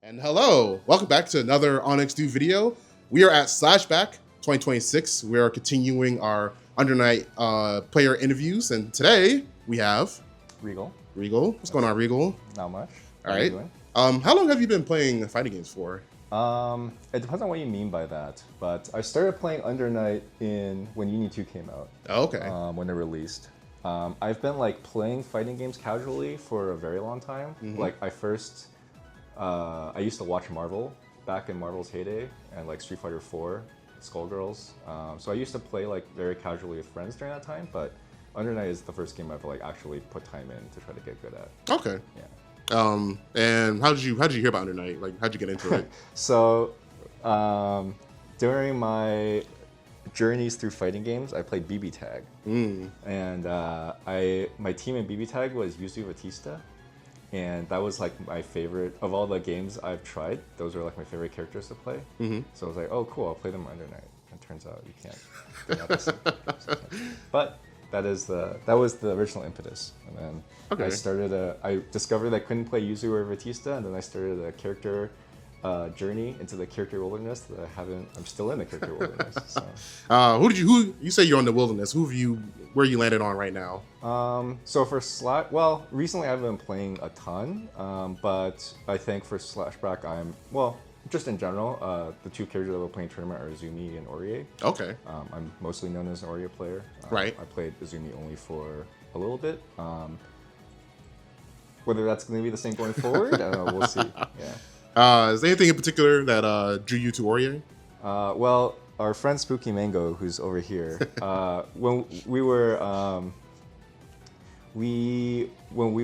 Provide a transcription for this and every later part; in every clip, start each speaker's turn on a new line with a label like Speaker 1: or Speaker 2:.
Speaker 1: And hello, welcome back to another Onyx Do video. We are at Slashback 2026. We are continuing our Undernight player interviews, and today we have
Speaker 2: Regal.
Speaker 1: Regal. What's going on, Regal?
Speaker 2: Not much.
Speaker 1: All right. How long have you been playing fighting games for?
Speaker 2: It depends on what you mean by that, but I started playing Undernight when Uni 2 came out.
Speaker 1: Oh, okay.
Speaker 2: When it released. I've been like playing fighting games casually for a very long time.
Speaker 1: Mm-hmm.
Speaker 2: Like I used to watch Marvel back in Marvel's heyday, and like Street Fighter 4, Skullgirls. So I used to play like very casually with friends during that time, but Undernight is the first game I've like actually put time in to try to get good at.
Speaker 1: Okay.
Speaker 2: Yeah.
Speaker 1: And how did you hear about Undernight? Like, how'd you get into it?
Speaker 2: So, during my journeys through fighting games, I played BB Tag, and my team in BB Tag was Yuzu Batista, and that was like my favorite of all the games I've tried. Those are like my favorite characters to play. Mm-hmm. So I was like, oh, cool, I'll play them Undernight. And it turns out you can't. They're not the same. But that was the original impetus, and then I discovered I couldn't play Yuzu or Batista, and then I started a character journey into the character wilderness that I'm still in the character wilderness. So.
Speaker 1: Who you say you're on the wilderness? Where you landed on right now?
Speaker 2: So for recently I've been playing a ton, but I think for Slashback just in general, the two characters that we're playing tournament are Izumi and Orie.
Speaker 1: Okay.
Speaker 2: I'm mostly known as an Orie player.
Speaker 1: Right.
Speaker 2: I played Izumi only for a little bit. Whether that's going to be the same going forward, I don't know, we'll see. Yeah.
Speaker 1: Is there anything in particular that drew you to Orie?
Speaker 2: Well, our friend Spooky Mango, who's over here, when we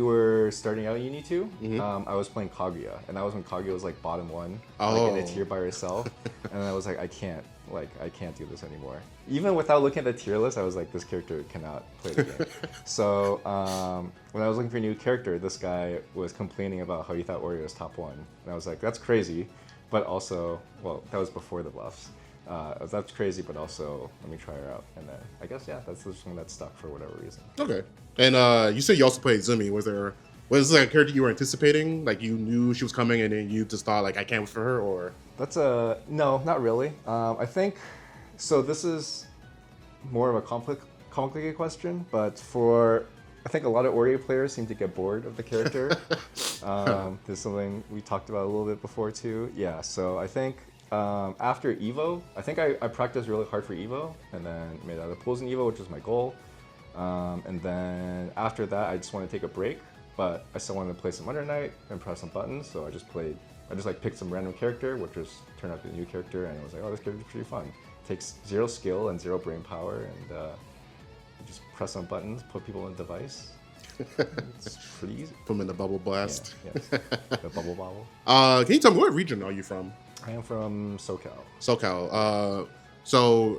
Speaker 2: were starting out in Uni 2, I was playing Kaguya, and that was when Kaguya was like bottom one, like in a tier by herself, and I was like, I can't do this anymore. Even without looking at the tier list, I was like, this character cannot play the game. So when I was looking for a new character, this guy was complaining about how he thought Orie was top one, and I was like, that's crazy, but also, well, that was before the buffs. That's crazy, but also let me try her out, and then I guess that's the thing that stuck for whatever reason.
Speaker 1: Okay, and you said you also played Izumi. Was this like a character you were anticipating? Like you knew she was coming, and then you just thought like I can't wait for her, or?
Speaker 2: No, not really. I think so. This is more of a complicated question, but I think a lot of Orie players seem to get bored of the character. There's something we talked about a little bit before too. Yeah, so I think. After Evo, I think I practiced really hard for Evo, and then made other pools in Evo, which was my goal. And then after that, I just wanted to take a break, but I still wanted to play some Undernight and press some buttons, so I just picked some random character, which just turned out to be a new character, and I was like, oh, this character's pretty fun. It takes 0 skill and 0 brain power, and you just press some buttons, put people in a device. It's pretty easy.
Speaker 1: Put them in the bubble blast.
Speaker 2: Yeah, yes. The bubble.
Speaker 1: Can you tell me what region are you from?
Speaker 2: I am from SoCal.
Speaker 1: SoCal.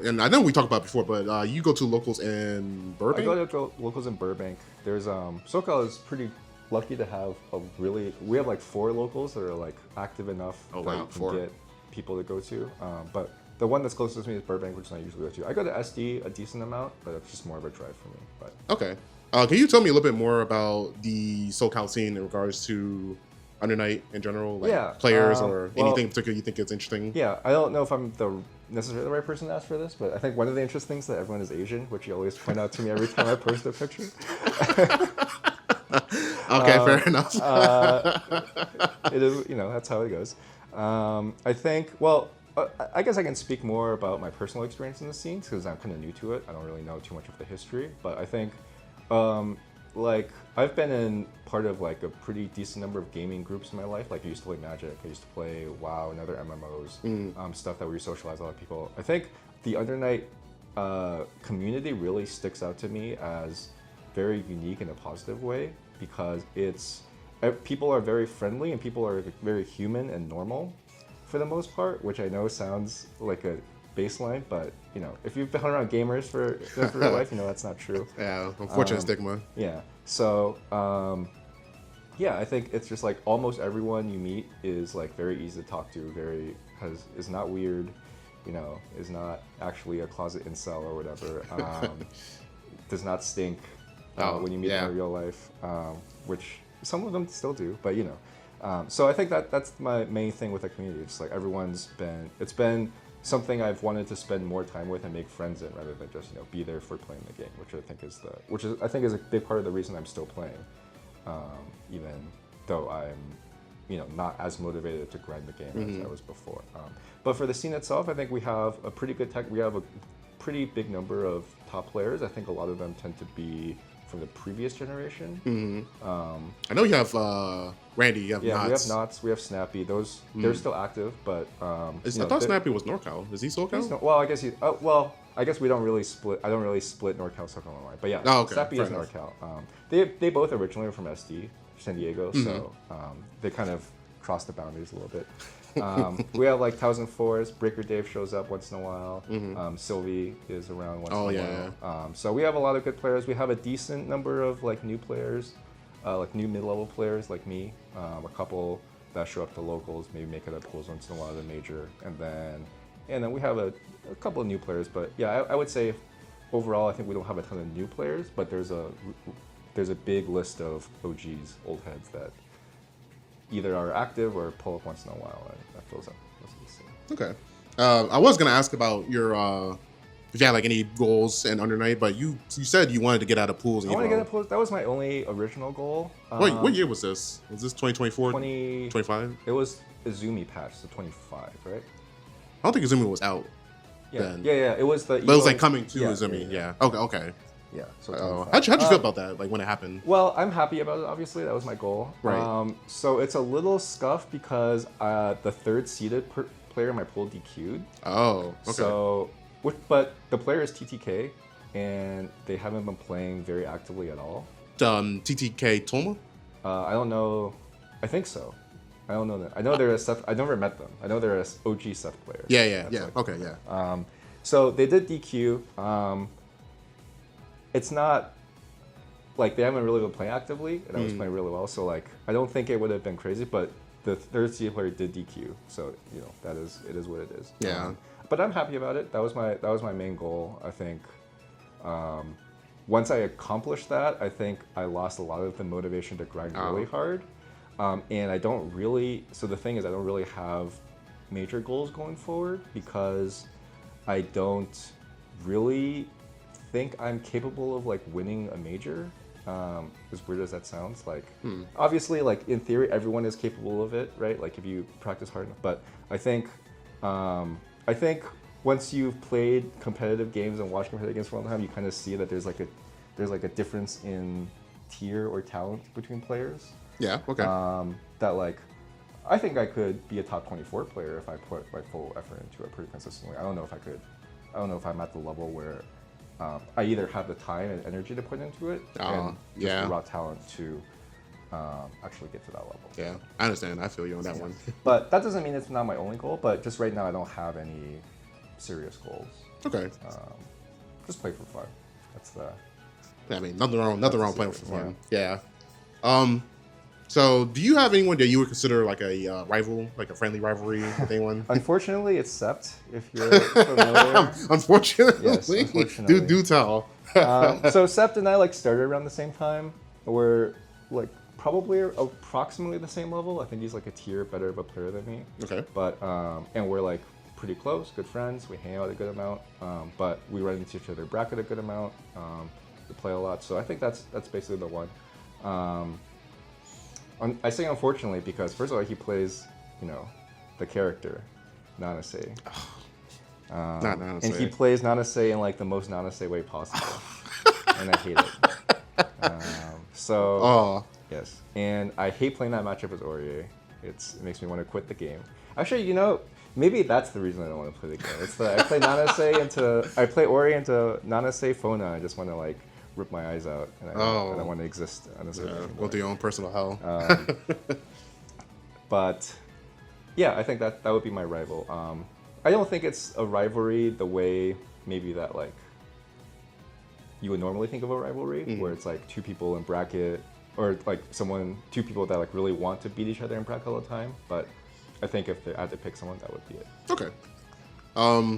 Speaker 1: And I know we talked about it before, but you go to locals in Burbank?
Speaker 2: I go to locals in Burbank. There's SoCal is pretty lucky to have we have like 4 locals that are like active enough that you can get people to go to. But the one that's closest to me is Burbank, which I usually go to. I go to SD a decent amount, but it's just more of a drive for me. But
Speaker 1: okay. Can you tell me a little bit more about the SoCal scene in regards to Undernight in general, like players or anything in particular you think is interesting?
Speaker 2: Yeah, I don't know if I'm necessarily the right person to ask for this, but I think one of the interesting things is that everyone is Asian, which you always point out to me every time I post a picture.
Speaker 1: Okay, fair enough.
Speaker 2: It is, that's how it goes. I think, I guess I can speak more about my personal experience in the scene because I'm kind of new to it. I don't really know too much of the history, but I think I've been in part of like a pretty decent number of gaming groups in my life. Like I used to play Magic, I used to play WoW and other MMOs, stuff that we socialize a lot of people. I think the Undernight community really sticks out to me as very unique in a positive way because people are very friendly and people are very human and normal for the most part, which I know sounds like a baseline, but if you've been around gamers for your life, that's not true.
Speaker 1: Yeah, unfortunate stigma.
Speaker 2: Yeah, so I think it's just like almost everyone you meet is like very easy to talk to, is not weird, is not actually a closet incel or whatever. Does not stink when you meet them in real life, which some of them still do, but So I think that's my main thing with the community. It's like it's been something I've wanted to spend more time with and make friends in, rather than just be there for playing the game, which I think is a big part of the reason I'm still playing, even though I'm not as motivated to grind the game as I was before. But for the scene itself, I think we have a pretty good we have a pretty big number of top players. I think a lot of them tend to be from the previous generation.
Speaker 1: I know you have Randy, you have
Speaker 2: Yeah,
Speaker 1: Knots.
Speaker 2: we have Knots, we have Snappy. Those they're still active, but
Speaker 1: I thought Snappy was NorCal. Is he SoCal?
Speaker 2: well, I guess I guess we don't really split. I don't really split NorCal, SoCal, Illinois. But yeah, Snappy is NorCal. They both originally were from SD, San Diego, so they kind of crossed the boundaries a little bit. We have like 1004s. Breaker Dave shows up once in a while. Sylvie is around once in a while. So we have a lot of good players. We have a decent number of like new players, like new mid-level players like me. A couple that show up to locals, maybe make it at pools once in a while at a major, and then we have a couple of new players. But yeah, I would say overall, I think we don't have a ton of new players, but there's a big list of OGs, old heads that either are active or pull up once in a while, and that fills up most of the scene.
Speaker 1: Okay. I was gonna ask about your if you had like any goals in Under Night, but you said you wanted to get out of pools.
Speaker 2: I wanted to get out of pools. That was my only original goal.
Speaker 1: What year was this? Was this 2024? 25?
Speaker 2: It was Izumi patch, so 25, right?
Speaker 1: I don't think Izumi was out then.
Speaker 2: Yeah. It was
Speaker 1: But it was like coming to Izumi. Yeah. Okay.
Speaker 2: Yeah. So
Speaker 1: how'd you feel about that? Like when it happened?
Speaker 2: Well, I'm happy about it. Obviously, that was my goal.
Speaker 1: Right.
Speaker 2: So it's a little scuffed because the third seeded player in my pool DQ'd.
Speaker 1: Oh. Okay.
Speaker 2: So, but the player is TTK, and they haven't been playing very actively at all.
Speaker 1: TTK Toma?
Speaker 2: I don't know. I think so. I don't know that. I know they're a Seth. I never met them. I know they're a OG Seth player.
Speaker 1: Yeah.
Speaker 2: Like,
Speaker 1: okay. Yeah.
Speaker 2: So they did DQ. It's not like they haven't really been playing actively, and I was playing really well. So like, I don't think it would have been crazy, but the third seed player did DQ. So it is what it is.
Speaker 1: Yeah.
Speaker 2: But I'm happy about it. That was my main goal. I think once I accomplished that, I think I lost a lot of the motivation to grind really hard. And I don't really. So the thing is, I don't really have major goals going forward because I don't really think I'm capable of like winning a major. As weird as that sounds, like obviously, like in theory, everyone is capable of it, right? Like if you practice hard enough. But I think once you've played competitive games and watched competitive games for a long time, you kind of see that there's like a difference in tier or talent between players.
Speaker 1: Yeah. Okay.
Speaker 2: That like, I think I could be a top 24 player if I put my full effort into it pretty consistently. I don't know if I could. I don't know if I'm at the level where I either have the time and energy to put into it and just the raw talent to actually get to that level.
Speaker 1: Yeah, I understand. I feel you on that one.
Speaker 2: But that doesn't mean it's not my only goal. But just right now, I don't have any serious goals.
Speaker 1: Okay.
Speaker 2: Just play for fun. That's the.
Speaker 1: I mean, nothing wrong playing for fun. Yeah. So, do you have anyone that you would consider like a rival, like a friendly rivalry with anyone?
Speaker 2: Unfortunately, it's Sept, if you're familiar.
Speaker 1: Unfortunately?
Speaker 2: Yes, unfortunately.
Speaker 1: Do tell.
Speaker 2: So Sept and I like started around the same time. We're like probably approximately the same level. I think he's like a tier better of a player than me.
Speaker 1: Okay.
Speaker 2: But and we're like pretty close, good friends. We hang out a good amount. But we run into each other bracket a good amount. We play a lot. So I think that's basically the one. I say unfortunately because first of all he plays, the character, Nanase.
Speaker 1: Not Nanase.
Speaker 2: And he plays Nanase in like the most Nanase way possible, and I hate it. Yes, and I hate playing that matchup as Orie. It makes me want to quit the game. Actually, maybe that's the reason I don't want to play the game. It's that I play Orie into Nanase Fona. I just want to like rip my eyes out, and I want to exist on this.
Speaker 1: Go through your own personal hell.
Speaker 2: But yeah, I think that would be my rival. I don't think it's a rivalry the way maybe that like you would normally think of a rivalry, where it's like two people in bracket, or like two people that like really want to beat each other in bracket all the time. But I think if I had to pick someone, that would be it.
Speaker 1: Okay.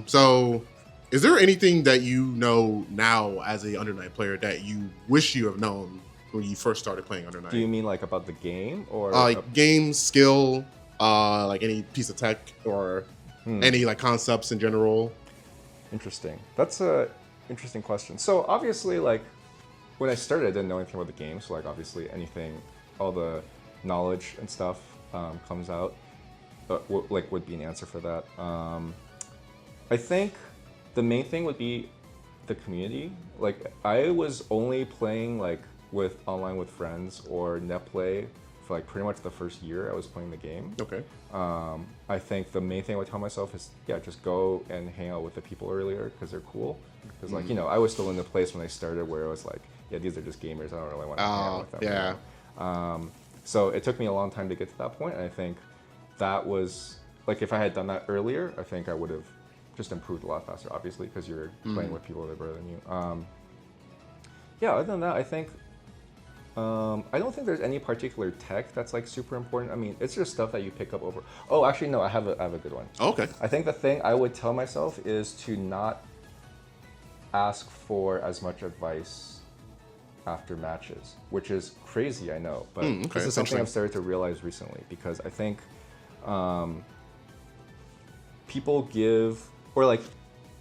Speaker 1: So is there anything that you know now as a Under Night player that you wish you have known when you first started playing Under Night?
Speaker 2: Do you mean like about the game or
Speaker 1: game skill, like any piece of tech or any like concepts in general?
Speaker 2: Interesting. That's a interesting question. So obviously, like when I started, I didn't know anything about the game. So like obviously, anything, all the knowledge and stuff comes out. Would be an answer for that. I think the main thing would be the community. Like I was only playing like online with friends or net play for like pretty much the first year I was playing the game.
Speaker 1: Okay.
Speaker 2: I think the main thing I would tell myself is just go and hang out with the people earlier because they're cool. Because like I was still in the place when I started where it was like these are just gamers. I don't really want to hang out with them.
Speaker 1: Yeah.
Speaker 2: So it took me a long time to get to that point, and I think that was like if I had done that earlier, I think I would have just improved a lot faster. Obviously, because you're playing with people that are better than you. Other than that, I think I don't think there's any particular tech that's like super important. I mean, it's just stuff that you pick up over. Oh, actually, no, I have a good one.
Speaker 1: Okay.
Speaker 2: I think the thing I would tell myself is to not ask for as much advice after matches, which is crazy, I know, but this is something I've started to realize recently because I think people give, or like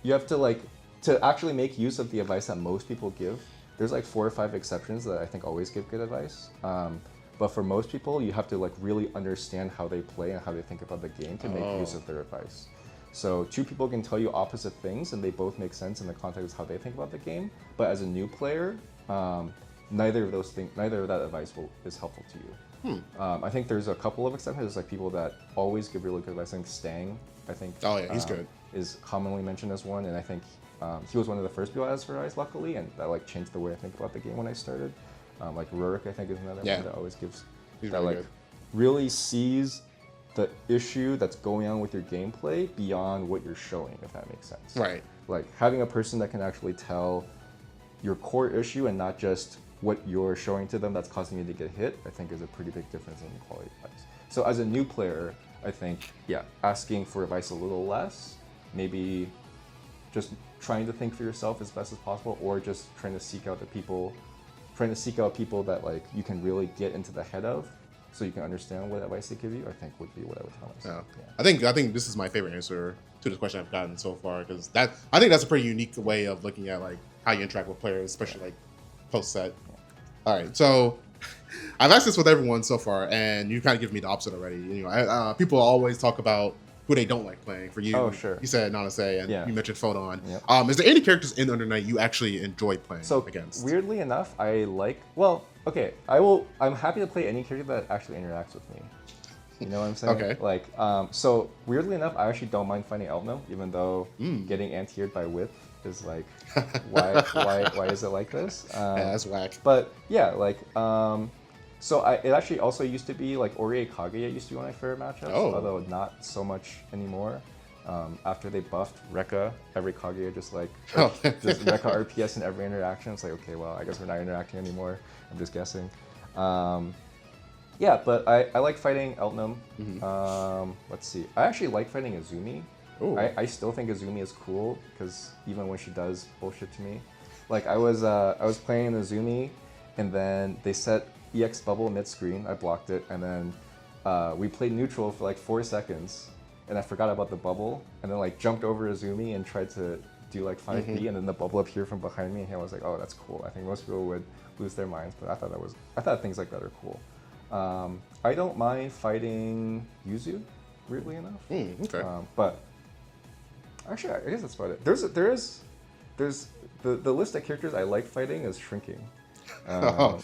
Speaker 2: you have to like to actually make use of the advice that most people give. There's like 4 or 5 exceptions that I think always give good advice. But for most people, you have to like really understand how they play and how they think about the game to make use of their advice. So 2 people can tell you opposite things and they both make sense in the context of how they think about the game. But as a new player, neither of that advice is helpful to you. I think there's a couple of exceptions. There's like people that always give really good advice. I think Stang,
Speaker 1: he's good.
Speaker 2: Is commonly mentioned as one, and I think he was one of the first people I asked for advice, luckily, and that like changed the way I think about the game when I started. Like Rurik, I think, is another one that always gives really sees the issue that's going on with your gameplay beyond what you're showing, if that makes sense.
Speaker 1: Right.
Speaker 2: Like having a person that can actually tell your core issue and not just what you're showing to them that's causing you to get hit, I think is a pretty big difference in quality advice. So as a new player, I think, asking for advice a little less, maybe just trying to think for yourself as best as possible, or just trying to seek out people that like you can really get into the head of, so you can understand what advice they give you. I think would be what I would tell myself.
Speaker 1: I think this is my favorite answer to this question I've gotten so far, because I think that's a pretty unique way of looking at like how you interact with players, especially like post set. All right, so I've asked this with everyone so far, and you kind of give me the opposite already. People always talk about who they don't like playing. For you, you said Nanase, and you mentioned Photon. Is there any characters in Under Night you actually enjoy playing against?
Speaker 2: Weirdly enough, I'm happy to play any character that actually interacts with me. You know what I'm saying?
Speaker 1: Okay.
Speaker 2: Like, so weirdly enough, I actually don't mind fighting Eltno, even though getting anti-aired by Whip is like, why is it like this?
Speaker 1: That's whack.
Speaker 2: But yeah, like, so it actually also used to be like Orie Kaguya used to be one of my favorite matchups, although not so much anymore. After they buffed Rekka, every Kaguya just Rekka RPS in every interaction. It's like, okay, well, I guess we're not interacting anymore. I'm just guessing. But I like fighting Eltnum. Let's see. I actually like fighting Azumi. I still think Azumi is cool because even when she does bullshit to me, like I was playing Azumi, and then they set EX bubble mid screen. I blocked it, and then we played neutral for like 4 seconds, and I forgot about the bubble, and then like jumped over Azumi and tried to do like 5B, and then the bubble appeared from behind me, and I was like, oh, that's cool. I think most people would lose their minds, but I thought things like that are cool. I don't mind fighting Yuzu, weirdly enough. But actually, I guess that's about it. There's the list of characters I like fighting is shrinking.
Speaker 1: I'm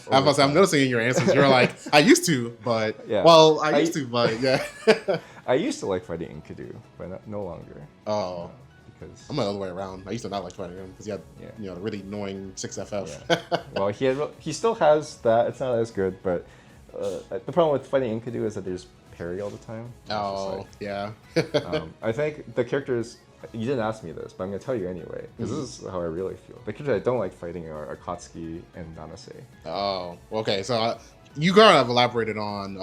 Speaker 1: noticing in your answers, you're like, I used to, but I used to
Speaker 2: like fighting Enkidu, but no longer. Because
Speaker 1: I'm the other way around. I used to not like fighting him because he had the really annoying 6FF.
Speaker 2: Well, he still has that. It's not as good, but the problem with fighting Enkidu is that there's parry all the time. I think the characters, you didn't ask me this, but I'm going to tell you anyway, because this is how I really feel. The characters I don't like fighting are Akatsuki and Nanase.
Speaker 1: Okay. So you kind of elaborated on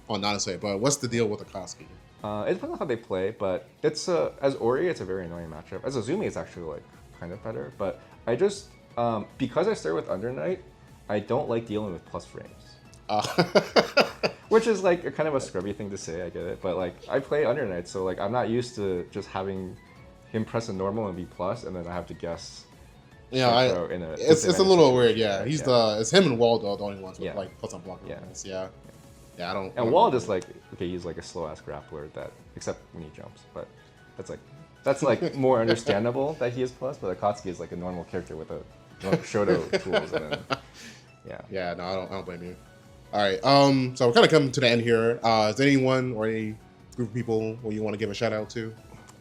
Speaker 1: Nanase, but what's the deal with Akatsuki?
Speaker 2: It depends on how they play, but it's as Orie, it's a very annoying matchup. As Azumi, it's actually like kind of better, but I just because I started with Under Night, I don't like dealing with plus frames.
Speaker 1: Uh,
Speaker 2: Which is like a kind of a scrubby thing to say, I get it. But like I play Under Night, so like I'm not used to just having him press a normal and be plus, and then I have to guess.
Speaker 1: yeah,
Speaker 2: in a
Speaker 1: it's a little weird. Yeah,
Speaker 2: right?
Speaker 1: he's it's him and Waldo the only ones with
Speaker 2: Yeah.
Speaker 1: like plus on block.
Speaker 2: Yeah.
Speaker 1: Yeah, I don't.
Speaker 2: And Wald is like, okay, he's like a slow ass grappler that, except when he jumps, but that's like more understandable that he is plus. But Akatsuki is like a normal character with a Shoto tools, and then
Speaker 1: Yeah, no, I don't blame you. All right, so we're kind of coming to the end here. Is there anyone or any group of people who you want to give a shout out to?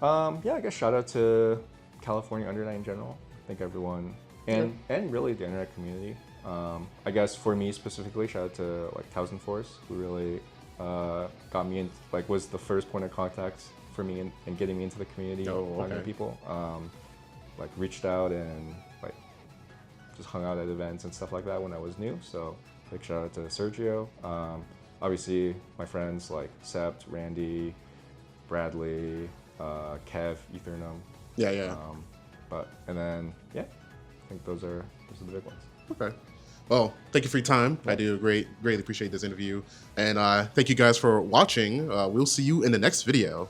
Speaker 2: Yeah, I guess shout out to California Under Night in general. I think everyone and really the internet community. I guess for me specifically, shout out to like Thousand Force, who really got me in, like was the first point of contact for me in getting me into the community, finding people. Like reached out and like just hung out at events and stuff like that when I was new. So big shout out to Sergio. Obviously my friends like Sept, Randy, Bradley, Kev, Ethernum.
Speaker 1: Yeah.
Speaker 2: And then I think those are the big ones.
Speaker 1: Okay. Well, thank you for your time. I do greatly appreciate this interview. And thank you guys for watching. We'll see you in the next video.